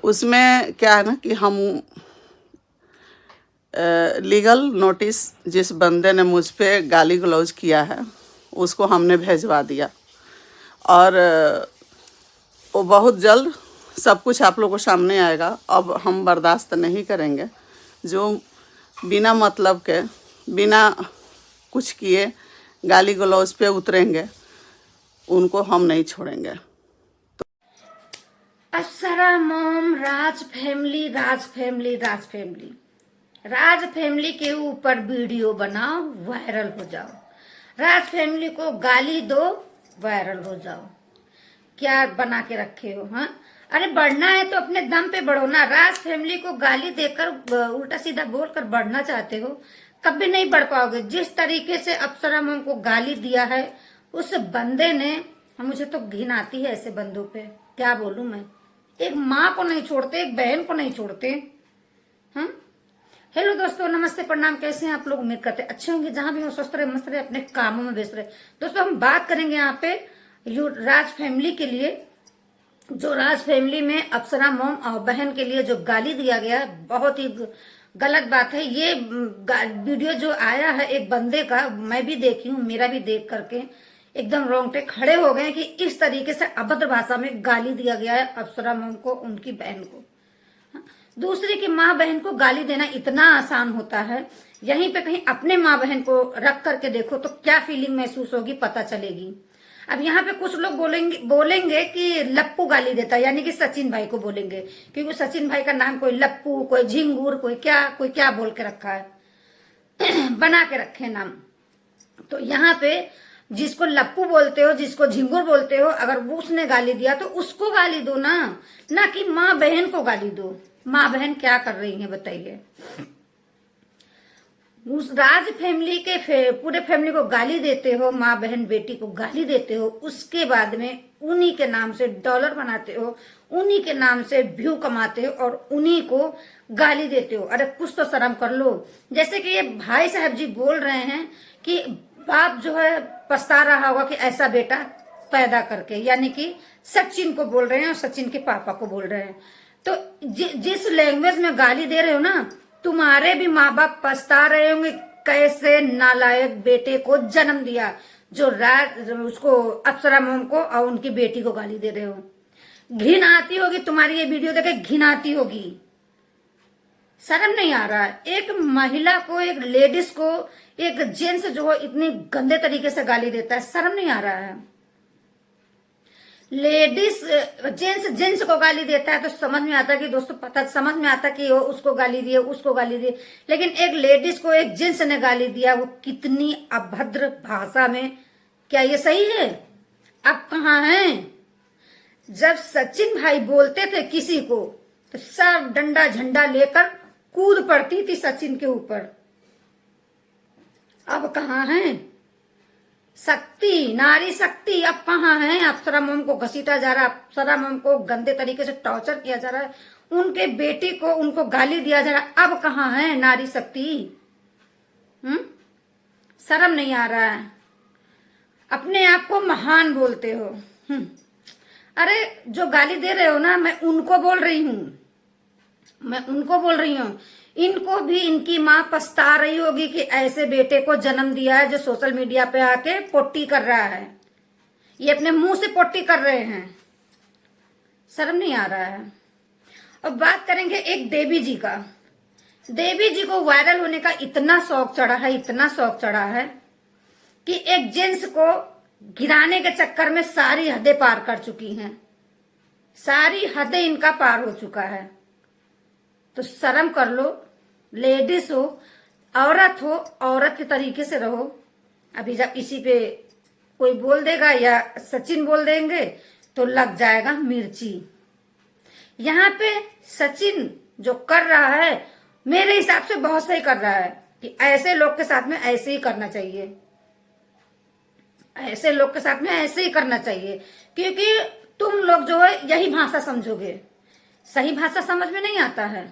उसमें क्या है ना कि हम लीगल नोटिस जिस बंदे ने मुझ पे गाली गलौज किया है उसको हमने भेजवा दिया, और वो बहुत जल्द सब कुछ आप लोगों को सामने आएगा। अब हम बर्दाश्त नहीं करेंगे जो बिना मतलब के, बिना कुछ किए गाली गलौज पे उतरेंगे, उनको हम नहीं छोड़ेंगे। अप्सरा मॉम, राज फैमिली, राज फैमिली, राज फैमिली, राज फैमिली के ऊपर वीडियो बनाओ, वायरल हो जाओ। राज फैमिली को गाली दो, वायरल हो जाओ। क्या बना के रखे हो? हाँ, अरे बढ़ना है तो अपने दम पे बढ़ो ना। राज फैमिली को गाली देकर, उल्टा सीधा बोलकर बढ़ना चाहते हो, कभी नहीं बढ़ पाओगे। जिस तरीके से अप्सरा मॉम को गाली दिया है उस बंदे ने, मुझे तो घिन आती है ऐसे बंदों पे, क्या बोलूं मैं। एक माँ को नहीं छोड़ते, एक बहन को नहीं छोड़ते। हाँ, हेलो दोस्तों, नमस्ते, प्रणाम। कैसे हैं आप लोग? उम्मीद करते अच्छे होंगे। जहां भी हो स्वस्थ रहे, मस्त रहे, अपने कामों में व्यस्त रहे। दोस्तों, हम बात करेंगे यहाँ पे राज फैमिली के लिए, जो राज फैमिली में अप्सरा मॉम और बहन के लिए जो गाली दिया गया है, बहुत ही गलत बात है। ये वीडियो जो आया है एक बंदे का, मैं भी देखी हूँ, मेरा भी देख करके एकदम रोंगटे खड़े हो गए कि इस तरीके से अभद्र भाषा में गाली दिया गया है अप्सरा मॉम को, उनकी बहन को। दूसरे की माँ बहन को गाली देना इतना आसान होता है, यहीं पे कहीं अपने माँ बहन को रख करके देखो तो क्या फीलिंग महसूस होगी, पता चलेगी। अब यहाँ पे कुछ लोग बोलेंगे कि लप्पू गाली देता है, यानी कि सचिन भाई को बोलेंगे, क्योंकि सचिन भाई का नाम कोई लप्पू, कोई झिंगूर, कोई क्या बोल के रखा है बना के रखे नाम। तो यहाँ पे जिसको लप्पू बोलते हो, जिसको झिंगुर बोलते हो, अगर उसने गाली दिया तो उसको गाली दो ना कि माँ बहन को गाली दो। माँ बहन क्या कर रही है बताइए? उस राज फैमिली के पूरे फैमिली को गाली देते हो, माँ बहन बेटी को गाली देते हो, उसके बाद में उन्हीं के नाम से डॉलर बनाते हो, उन्हीं के नाम से व्यू कमाते हो और उन्हीं को गाली देते हो। अरे कुछ तो शर्म कर लो। जैसे कि ये भाई साहब जी बोल रहे हैं कि बाप जो है पछता रहा होगा कि ऐसा बेटा पैदा करके, यानी कि सचिन को बोल रहे हैं और सचिन के पापा को बोल रहे हैं। तो जिस लैंग्वेज में गाली दे रहे हो ना, तुम्हारे भी माँ बाप पछता रहे होंगे कैसे नालायक बेटे को जन्म दिया, जो उसको अप्सरा मॉम को और उनकी बेटी को गाली दे रहे हो। घिन आती होगी तुम्हारी ये वीडियो देखे, घिन आती होगी। शर्म नहीं आ रहा है? एक महिला को, एक लेडीज को, एक जेंट्स जो है इतनी गंदे तरीके से गाली देता है, शर्म नहीं आ रहा है? लेडीज जेंट्स को गाली देता है तो समझ में आता है कि दोस्तों, पता समझ में आता कि वो उसको गाली दिए, उसको गाली दिए, लेकिन एक लेडीज को एक जेंट्स ने गाली दिया, वो कितनी अभद्र भाषा में। क्या ये सही है? अब कहाँ हैं? जब सचिन भाई बोलते थे किसी को तो सब डंडा झंडा लेकर कूद पड़ती थी सचिन के ऊपर। अब कहाँ हैं? शक्ति, नारी शक्ति अब कहाँ है? अप्सरा मॉम को घसीटा जा रहा है, अप्सरा मॉम को गंदे तरीके से टॉर्चर किया जा रहा है, उनके बेटी को, उनको गाली दिया जा रहा है। अब कहाँ है नारी शक्ति? शर्म नहीं आ रहा है? अपने आप को महान बोलते हो। अरे जो गाली दे रहे हो ना, मैं उनको बोल रही हूँ, इनको भी इनकी माँ पछता रही होगी कि ऐसे बेटे को जन्म दिया है जो सोशल मीडिया पे आके पोट्टी कर रहा है। ये अपने मुंह से पोट्टी कर रहे हैं, शर्म नहीं आ रहा है? अब बात करेंगे एक देवी जी का। देवी जी को वायरल होने का इतना शौक चढ़ा है कि एक जेंट्स को गिराने के चक्कर में सारी हदें पार कर चुकी हैं, सारी हदें इनका पार हो चुका है। तो शर्म कर लो। लेडीज हो, औरत हो, औरत के तरीके से रहो। अभी जब इसी पे कोई बोल देगा या सचिन बोल देंगे तो लग जाएगा मिर्ची। यहाँ पे सचिन जो कर रहा है मेरे हिसाब से बहुत सही कर रहा है कि ऐसे लोग के साथ में ऐसे ही करना चाहिए, ऐसे लोग के साथ में ऐसे ही करना चाहिए, क्योंकि तुम लोग जो है यही भाषा समझोगे, सही भाषा समझ में नहीं आता है।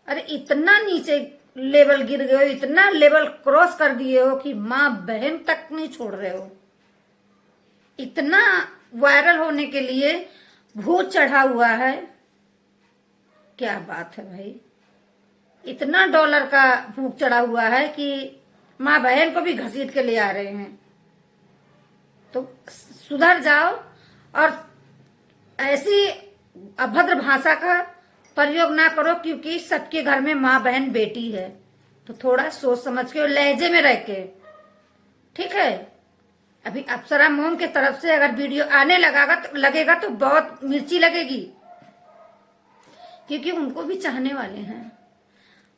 अरे इतना नीचे लेवल गिर गए हो, इतना लेवल क्रॉस कर दिए हो कि माँ बहन तक नहीं छोड़ रहे हो। इतना वायरल होने के लिए भूत चढ़ा हुआ है, क्या बात है भाई, इतना डॉलर का भूख चढ़ा हुआ है कि माँ बहन को भी घसीट के ले आ रहे हैं। तो सुधर जाओ और ऐसी अभद्र भाषा का प्रयोग ना करो, क्योंकि सबके घर में माँ बहन बेटी है। तो थोड़ा सोच समझ के और लहजे में रह के, ठीक है। अभी अप्सरा मोम के तरफ से अगर वीडियो आने लगेगा तो बहुत मिर्ची लगेगी, क्योंकि उनको भी चाहने वाले हैं।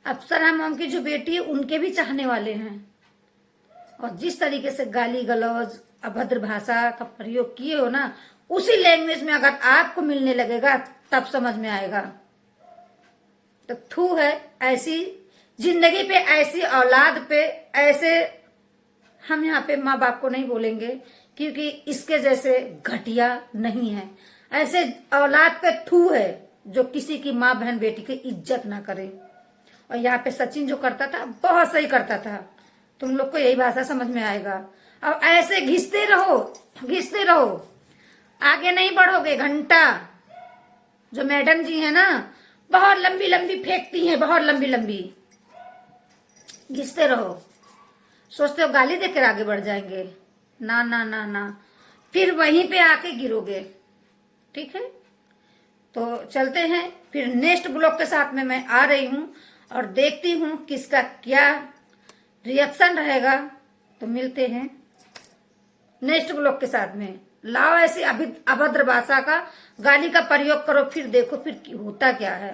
अप्सरा मोम की जो बेटी है उनके भी चाहने वाले हैं। और जिस तरीके से गाली गलौज अभद्र भाषा का प्रयोग किए हो ना, उसी लैंग्वेज में अगर आपको मिलने लगेगा तब समझ में आएगा। तो थू है ऐसी जिंदगी पे, ऐसी औलाद पे, ऐसे हम यहाँ पे माँ बाप को नहीं बोलेंगे, क्योंकि इसके जैसे घटिया नहीं है। ऐसे औलाद पे थू है जो किसी की माँ बहन बेटी की इज्जत ना करे। और यहाँ पे सचिन जो करता था बहुत सही करता था। तुम लोग को यही भाषा समझ में आएगा। अब ऐसे घिसते रहो, आगे नहीं बढ़ोगे। घंटा जो मैडम जी है ना, बहुत लंबी लंबी फेंकती हैं, बहुत लंबी लंबी। घिसते रहो, सोचते हो गाली देकर आगे बढ़ जाएंगे। ना ना ना ना, फिर वहीं पे आके गिरोगे। ठीक है, तो चलते हैं फिर नेक्स्ट ब्लॉग के साथ में मैं आ रही हूँ और देखती हूँ किसका क्या रिएक्शन रहेगा। तो मिलते हैं नेक्स्ट ब्लॉग के साथ में। लाओ ऐसी अभद्र भाषा का गाली का प्रयोग करो, फिर देखो फिर होता क्या है।